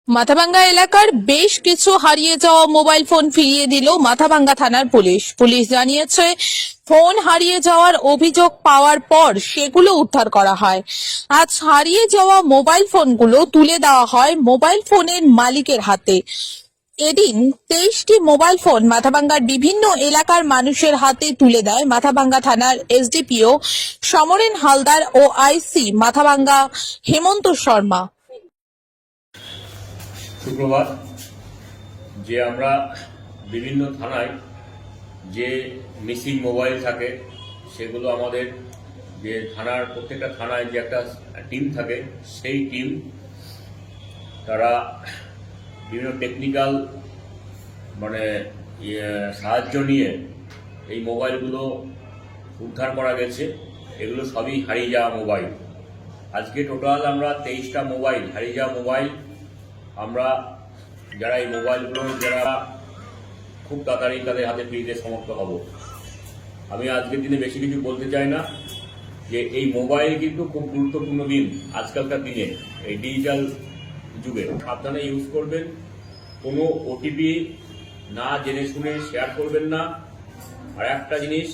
মাথাভাঙ্গা এলাকার বেশ কিছু হারিয়ে যাওয়া মোবাইল ফোন ফিরিয়ে দিল মাথাভাঙ্গা থানার পুলিশ। পুলিশ জানিয়েছে, ফোন হারিয়ে যাওয়ার অভিযোগ পাওয়ার পর সেগুলো উদ্ধার করা হয়। আজ হারিয়ে যাওয়া মোবাইল ফোনগুলো তুলে দেওয়া হয় মোবাইল ফোনের মালিকের হাতে। এদিন 23টি মোবাইল ফোন মাথাভাঙ্গার বিভিন্ন এলাকার মানুষের হাতে তুলে দেয় মাথাভাঙ্গা থানার এসডিপিও সমরেন হালদার ও আইসি মাথাভাঙ্গা হেমন্ত শর্মা। শুক্রবার যে আমরা বিভিন্ন থানায় যে মিসিং মোবাইল থাকে সেগুলো আমাদের যে থানার প্রত্যেকটা থানায় যে একটা টিম থাকে সেই টিম তারা বিভিন্ন টেকনিক্যাল সাহায্য নিয়ে এই মোবাইলগুলো উদ্ধার করা গেছে। এগুলো সবই হারিয়ে যাওয়া মোবাইল। আজকে টোটাল আমরা 23টা মোবাইল হারিয়ে যাওয়া মোবাইল আমরা যারা এই মোবাইলগুলো যারা খুব তাড়াতাড়ি তাদের হাতে ফিরিতে সমর্থ হব। আমি আজকের দিনে বেশি কিছু বলতে চাই না, যে এই মোবাইল কিন্তু খুব গুরুত্বপূর্ণ দিন আজকালকার দিনে, এই ডিজিটাল যুগে। সাবধানে ইউজ করবেন, কোনো ওটিপি না জেনে শুনে শেয়ার করবেন না। আর একটা জিনিস,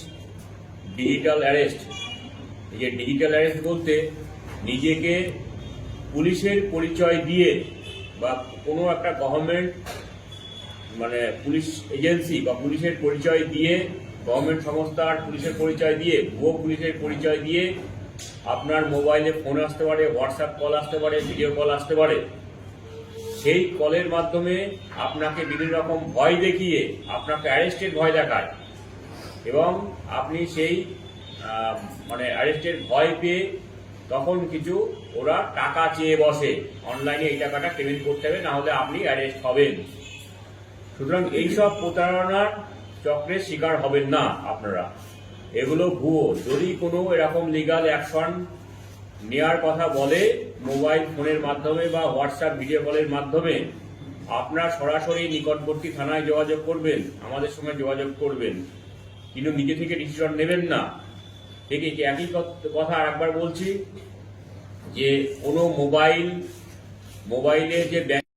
ডিজিটাল অ্যারেস্ট। এই যে ডিজিটাল অ্যারেস্ট বলতে নিজেকে পুলিশের পরিচয় দিয়ে বা কোনো একটা গভর্নমেন্ট পুলিশ এজেন্সি বা পুলিশের পরিচয় দিয়ে, গভর্নমেন্ট সংস্থার পুলিশের পরিচয় দিয়ে, ভুয়ো পুলিশের পরিচয় দিয়ে আপনার মোবাইলে ফোন আসতে পারে, হোয়াটসঅ্যাপ কল আসতে পারে, ভিডিও কল আসতে পারে। সেই কলের মাধ্যমে আপনাকে বিভিন্ন রকম ভয় দেখিয়ে আপনাকে অ্যারেস্টের ভয় দেখায় এবং আপনি সেই অ্যারেস্টের ভয় পেয়ে তখন কিছু ওরা টাকা চেয়ে বসে, অনলাইনে এই টাকাটা পেমেন্ট করতে হবে, না হলে আপনি অ্যারেস্ট হবেন। সুতরাং এইসব প্রতারণার চক্রের শিকার হবেন না আপনারা। এগুলো ভুয়ো। যদি কোনো এরকম লিগাল অ্যাকশন নেওয়ার কথা বলে মোবাইল ফোনের মাধ্যমে বা হোয়াটসঅ্যাপ ভিডিও কলের মাধ্যমে, আপনার সরাসরি নিকটবর্তী থানায় যোগাযোগ করবেন, আমাদের সঙ্গে যোগাযোগ করবেন, কিন্তু নিজে থেকে ডিসিশন নেবেন না। ঠিক একই কথা আরেকবার বলছি, যে কোনো মোবাইলে যে